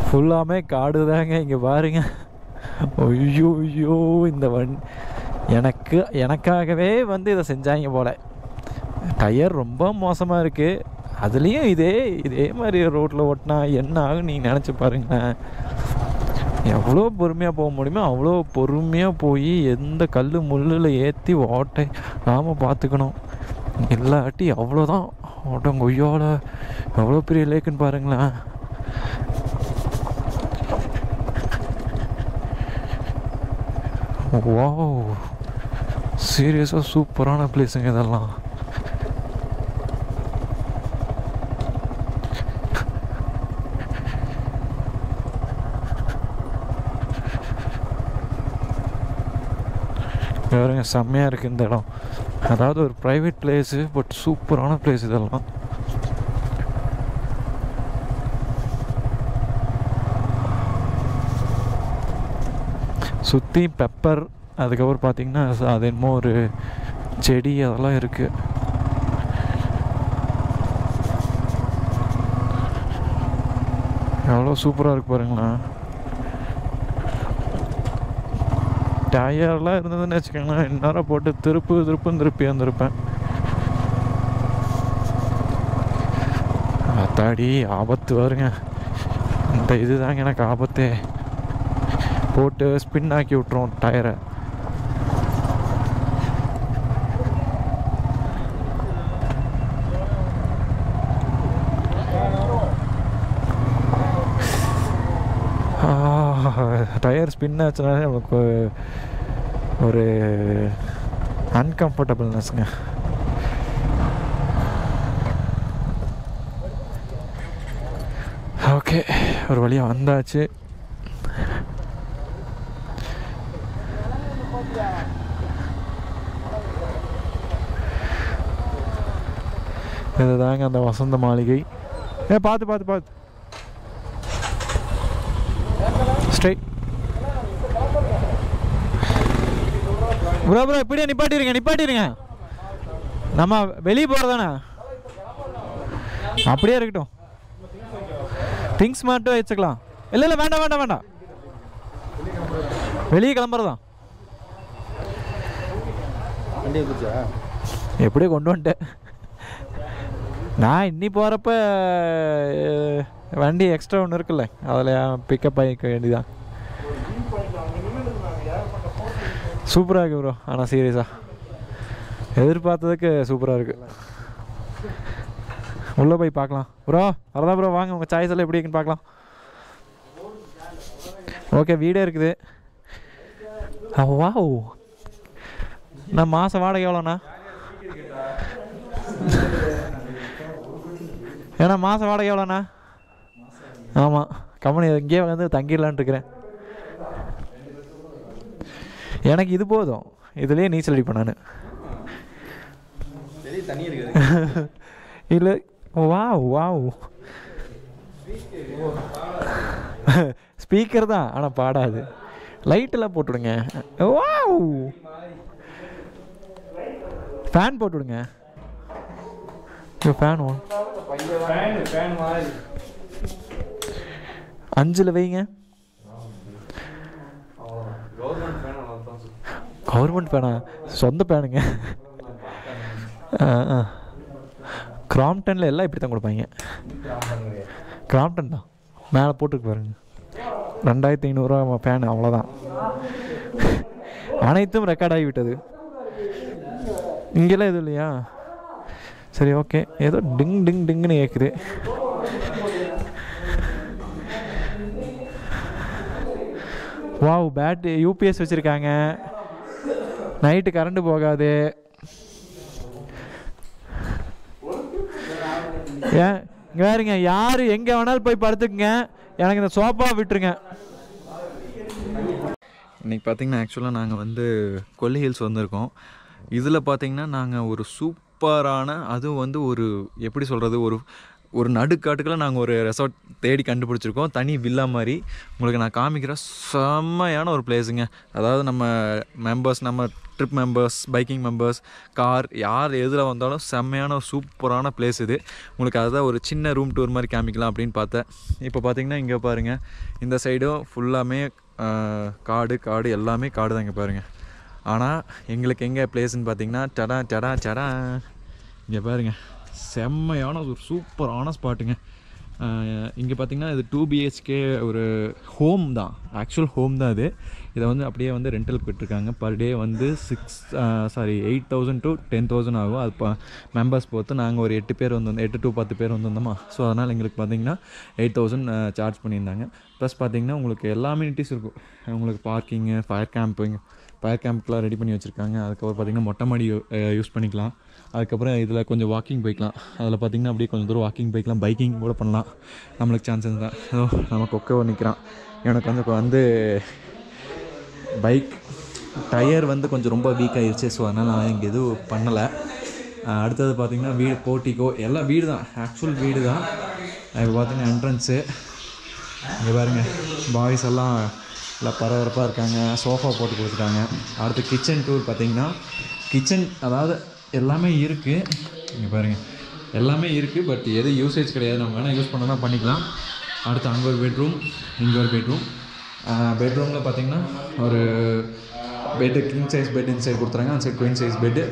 ஃபுல்லாமே காடு தாங்க. இங்கே பாருங்க. ஐயோ ஐயோ, இந்த எனக்காகவே வந்து இதை செஞ்சாங்க போல். டயர் ரொம்ப மோசமாக இருக்குது. அதுலேயும் இதே மாதிரி ரோட்டில் ஓட்டினா என்ன ஆகும் நீங்கள் நினச்சி பாருங்களேன். எவ்வளோ பொறுமையாக போக முடியுமோ அவ்வளோ பொறுமையாக போய் எந்த கல் முள்ளில் ஏற்றி ஓட்டை நாம பார்த்துக்கணும். இல்லாட்டி அவ்வளோதான். ஓட்டம் கொய்யோல எவ்வளோ பெரிய லேக்குன்னு பாருங்களேன். வாவ், சீரியஸாக சூப்பரான பிளேஸுங்க இதெல்லாம். வேறுங்க செம்மையாக இருக்குது இந்த இடம். அதாவது ஒரு ப்ரைவேட் பிளேஸு, பட் சூப்பரான பிளேஸ் இதெல்லாம். சுற்றி பெப்பர், அதுக்கப்புறம் பார்த்திங்கன்னா அது என்னமோ ஒரு செடி அதெல்லாம் இருக்குது. எவ்வளோ சூப்பராக இருக்குது பாருங்களேன். டயர்லாம் இருந்ததுன்னு வச்சுக்கோங்களேன், இந்நேரம் போட்டு திருப்பி வந்திருப்பேன். அத்தாடி ஆபத்து வருங்க. இந்த இதுதாங்க எனக்கு ஆபத்தே. போட்டு ஸ்பின் ஆக்கி விட்ருவோம் டயரை. டயர் ஸ்பின் ஆச்சுனாலே நமக்கு ஒரு அன்கம்ஃபர்டபுள்னஸ்ங்க. ஓகே, ஒரு வழியாக வந்தாச்சு. இதுதாங்க அந்த வசந்த மாளிகை. பார்த்து ஸ்ட்ரைட். ப்ரோ இப்படியே நிப்பாட்டிருங்க. நம்ம வெளியே போகிறதானே, அப்படியே இருக்கட்டும். திங்ஸ் மட்டும் வச்சுக்கலாம். இல்லை வேண்டாம், வெளியே கிளம்புறதான். எப்படியே கொண்டு வந்துட்டேன். நான் இன்னி போகிறப்ப வண்டி எக்ஸ்ட்ரா ஒன்று இருக்குல்ல, அதில் பிக்கப் ஆகிக்க வேண்டியதான். சூப்பராக இருக்குது ப்ரோ. ஆனால் சீரியஸாக எதிர்பார்த்ததுக்கு சூப்பராக இருக்குது. உள்ளே போய் பார்க்கலாம் ப்ரோ. வரதா ப்ரோ, வாங்க உங்கள் சாய்ஸ் எல்லாம் எப்படி இருக்குன்னு பார்க்கலாம். ஓகே, வீடே இருக்குது. வாவ், நான் மாதம் வாடகை எவ்வளோண்ணா? ஏன்னா மாதம் வாடகை எவ்வளோண்ணா? ஆமாம், கம்பெனி இங்கேயே வந்து தங்கிடலான்ட்டு இருக்கிறேன். எனக்கு இது போதும், இதுலேயே நீச்சல் அடிப்பேன் நான். இல்லை, வாவ் ஸ்பீக்கர் தான், ஆனால் பாடாது. லைட்டெல்லாம் போட்டுவிடுங்க. வாவ், ஃபேன் போட்டுவிடுங்க. ஃபேன் 5 வைங்க. கவர்மெண்ட் ஃபேனா? சொந்த ஃபேனுங்க. கிராம்ப்டனில் எல்லாம் இப்படி தான் கொடுப்பாங்க. கிராம்ப்டன் தான் மேலே போட்டுருக்கு பாருங்க. 2500 ஃபேன், அவ்வளோதான். அனைத்தும் ரெக்கார்ட் ஆகிவிட்டது. இங்கெல்லாம் எதுவும் இல்லையா? சரி, ஓகே. ஏதோ டிங்குன்னு கேட்குது. வாவ், பேட்ரி யூபிஎஸ் வச்சுருக்காங்க. நைட்டு கரண்ட்டு போகாது. ஏன் இங்கே வேறுங்க, யார் எங்கே வேணாலும் போய் படுத்துக்குங்க, எனக்கு இந்த சோஃபா விட்டுருங்க. இன்றைக்கி பார்த்திங்கன்னா ஆக்சுவலாக நாங்கள் வந்து கொல்லி ஹில்ஸ் வந்திருக்கோம். இதில் பார்த்திங்கன்னா நாங்கள் ஒரு சூப்பரான, அதுவும் வந்து ஒரு எப்படி சொல்கிறது, ஒரு நடுக்காட்டுக்கெல்லாம் நாங்கள் ஒரு ரெசார்ட் தேடி கண்டுபிடிச்சிருக்கோம், தனி வில்லா மாதிரி. உங்களுக்கு நான் காமிக்கிறேன். செம்மையான ஒரு பிளேஸுங்க. அதாவது நம்ம மெம்பர்ஸ், நம்ம trip members, biking members, car யார் எதில் வந்தாலும் செம்மையான ஒரு சூப்பரான பிளேஸ் இது. உங்களுக்கு அதுதான் ஒரு சின்ன ரூம் டூர் மாதிரி காமிக்கலாம் அப்படின்னு பார்த்தேன். இப்போ பார்த்தீங்கன்னா இங்கே பாருங்கள், இந்த சைடும் ஃபுல்லாமே காடு எல்லாமே காடு தான். இங்கே பாருங்கள். ஆனால் எங்களுக்கு எங்கே பிளேஸ்ன்னு பார்த்தீங்கன்னா டடா இங்கே பாருங்கள், செம்மையான ஒரு சூப்பரான ஸ்பாட்டுங்க. இங்கே பார்த்திங்கன்னா இது 2 BHK ஒரு ஹோம் தான், ஆக்சுவல் ஹோம் தான் இது. இதை வந்து அப்படியே வந்து ரெண்டலுக்கு விட்டுருக்காங்க. பர் டே வந்து 8,000 to 10,000 ஆகும். அது மெம்பர்ஸ் பொறுத்து. நாங்கள் ஒரு 8 பேர் வந்து 8 to 10 பேர் வந்திருந்தோமா. ஸோ அதனால் எங்களுக்கு பார்த்திங்கன்னா 8,000 சார்ஜ் பண்ணியிருந்தாங்க. ப்ளஸ் பார்த்திங்கன்னா உங்களுக்கு எல்லா அம்யூனிட்டிஸ் இருக்கும். உங்களுக்கு பார்க்கிங்கு, ஃபயர் கேம்ப்லாம் ரெடி பண்ணி வச்சுருக்காங்க. அதுக்கப்புறம் பார்த்திங்கன்னா மொட்டை மாடி யூஸ் பண்ணிக்கலாம். அதுக்கப்புறம் இதில் கொஞ்சம் வாக்கிங் போய்க்கலாம். அதில் பார்த்திங்கன்னா அப்படியே கொஞ்சம் தூரம் வாக்கிங் போய்க்கலாம், பைக்கிங் கூட பண்ணலாம். நம்மளுக்கு சான்சஸ் தான். ஸோ நம்ம கொக்கை நிற்கிறான். எனக்கு வந்து பைக் டயர் வந்து கொஞ்சம் ரொம்ப வீக் ஆகிடுச்சு. ஸோ அதனால் நான் இங்கே எதுவும் பண்ணலை. அடுத்தது பார்த்திங்கன்னா வீடு, போர்ட்டிக்கோ எல்லாம் வீடு தான், ஆக்சுவல் வீடு தான். இப்போ பார்த்திங்கன்னா என்ட்ரன்ஸு இங்கே பாருங்கள், பாய்ஸ் எல்லாம் இல்லை பரபரப்பாக இருக்காங்க. சோஃபா போட்டு கொடுத்துட்டாங்க. அடுத்து கிச்சன் டூர் பார்த்திங்கன்னா, கிச்சன் அதாவது எல்லாமே இருக்குது. இங்கே பாருங்கள், எல்லாமே இருக்குது. பட் எது யூசேஜ் கிடையாது. நம்ம வேணால் யூஸ் பண்ணலாம், பண்ணிக்கலாம். அடுத்து அங்கே ஒரு பெட்ரூம், இங்கே ஒரு பெட்ரூம். பெட்ரூமில் பார்த்திங்கன்னா ஒரு பெட்டு, கிங் சைஸ் பெட் இந்த சைடு கொடுத்துறாங்க. அந்த side queen size bed.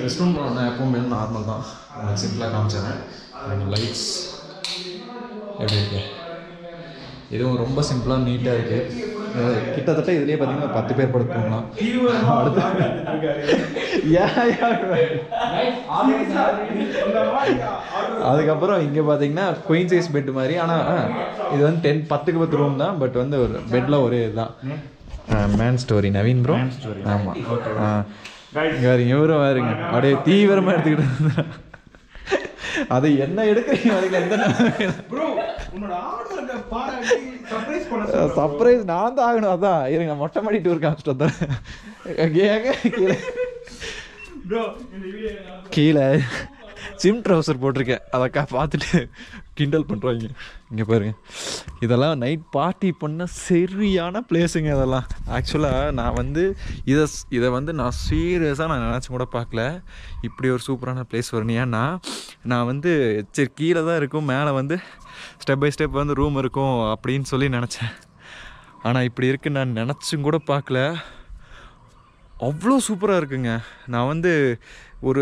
Rest room நான் எப்பவுமே நார்மல் தான், சிம்பிளாக காமிச்சிடுறேன். லைட்ஸ் எப்படி இருக்கு, இதுவும் ரொம்ப சிம்பிளாக நீட்டாக இருக்குது. கிட்டத்தட்ட இதுலேயே பார்த்தீங்கன்னா 10 பேர் படுத்துக்கலாம். அதுக்கப்புறம் இங்கே பார்த்தீங்கன்னா குயின் சைஸ் பெட் மாதிரி. ஆனால் இது வந்து 10க்கு 10 ரூம் தான். பட் வந்து ஒரு பெட்டில் ஒரே இதுதான். Man story Naveen bro. ஆமாம், இவரும் வேறுங்க அப்படியே தீவிரமாக எடுத்துக்கிட்டு. அது என்ன எடுக்கிறீங்க, அதுக்கு எந்த சர்ப்ரைஸ் நான் தான் ஆகணும். அதான் இருங்க, மொட்டை மாடி டூர் காமிச்சிட்டு வந்தேன். கீழே ஜிம் ட்ரவுசர் போட்டிருக்கேன், அதை பார்த்துட்டு கிண்டல் பண்ணுறாங்க. இங்கே பாருங்க, இதெல்லாம் நைட் பார்ட்டி பண்ண சரியான பிளேஸுங்க. இதெல்லாம் ஆக்சுவலாக நான் வந்து இதை வந்து நான் சீரியஸாக நான் நினச்சி கூட பார்க்கல, இப்படி ஒரு சூப்பரான பிளேஸ் வரணும். ஏன்னா நான் வந்து சரி கீழே தான் இருக்கும், மேலே வந்து ஸ்டெப் பை ஸ்டெப் வந்து ரூம் இருக்கும் அப்படின்னு சொல்லி நினச்சேன். ஆனால் இப்படி இருக்குன்னு நான் நினச்சும் கூட பார்க்கல. அவ்வளோ சூப்பராக இருக்குங்க. நான் வந்து ஒரு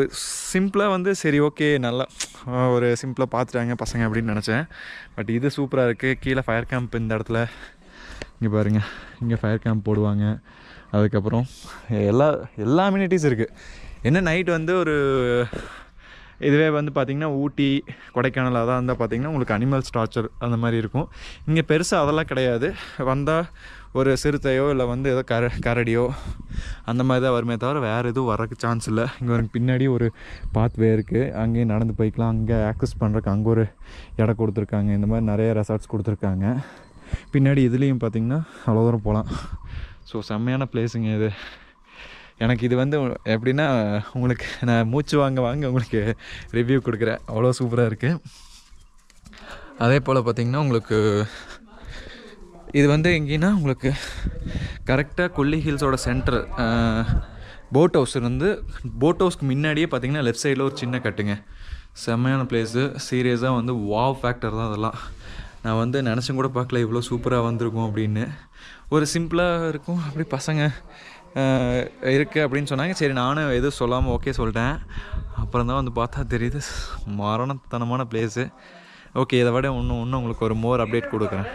சிம்பிளாக வந்து சரி ஓகே நல்லா ஒரு சிம்பிளாக பார்த்துட்டாங்க பசங்க அப்படின்னு நினச்சேன். பட் இது சூப்பராக இருக்குது. கீழே ஃபயர் கேம்ப் இந்த இடத்துல இங்கே பாருங்கள், இங்கே ஃபயர் கேம்ப் போடுவாங்க. அதுக்கப்புறம் எல்லா அம்யூனிட்டிஸ் இருக்குது. என்ன நைட் வந்து ஒரு இதுவே வந்து பார்த்திங்கன்னா ஊட்டி, கொடைக்கானல் அதான் இருந்தால் பார்த்திங்கன்னா உங்களுக்கு அனிமல்ஸ் டார்ச்சர் அந்த மாதிரி இருக்கும். இங்கே பெருசாக அதெல்லாம் கிடையாது. வந்தால் ஒரு சிறுத்தையோ இல்லை வந்து ஏதோ கரடியோ அந்த மாதிரி தான் வருமே தவிர வேறு எதுவும் வரக்கு சான்ஸ் இல்லை. இங்கே ஒரு பின்னாடி ஒரு பாத்வே இருக்குது, அங்கேயும் நடந்து போய்க்கலாம். அங்கே ஆக்சஸ் பண்ணுறக்கு அங்கே ஒரு இடம் கொடுத்துருக்காங்க. இந்த மாதிரி நிறைய ரெசார்ட்ஸ் கொடுத்துருக்காங்க. பின்னாடி இதுலேயும் பார்த்திங்கன்னா அவ்வளோ தூரம் போகலாம். ஸோ செம்மையான பிளேஸுங்க இது. எனக்கு இது வந்து எப்படின்னா உங்களுக்கு நான் மூச்சு வாங்க உங்களுக்கு ரிவ்யூ கொடுக்குறேன். அவ்வளோ சூப்பராக இருக்குது. அதே போல் பார்த்திங்கன்னா உங்களுக்கு இது வந்து எங்கேன்னா உங்களுக்கு கரெக்டாக கொல்லி ஹில்ஸோட சென்டர் போட் ஹவுஸ் இருந்து போட் ஹவுஸ்க்கு முன்னாடியே பார்த்திங்கன்னா லெஃப்ட் சைடில் ஒரு சின்ன கட்டுங்க. செம்மையான பிளேஸு. சீரியஸாக வந்து வாவ் ஃபேக்டர் தான் அதெல்லாம். நான் வந்து நினச்சும் கூட பார்க்கல இவ்வளோ சூப்பராக வந்திருக்கும் அப்படின்னு. ஒரு சிம்பிளாக இருக்கும் அப்படி பசங்க இருக்குது அப்படின்னு சொன்னாங்க. சரி நானும் எதுவும் சொல்லாமல் ஓகே சொல்லிட்டேன். அப்புறம் தான் வந்து பார்த்தா தெரியுது மரணத்தனமான பிளேஸு. ஓகே, இதை விட இன்னும் உங்களுக்கு ஒரு மோர் அப்டேட் கொடுக்குறேன்.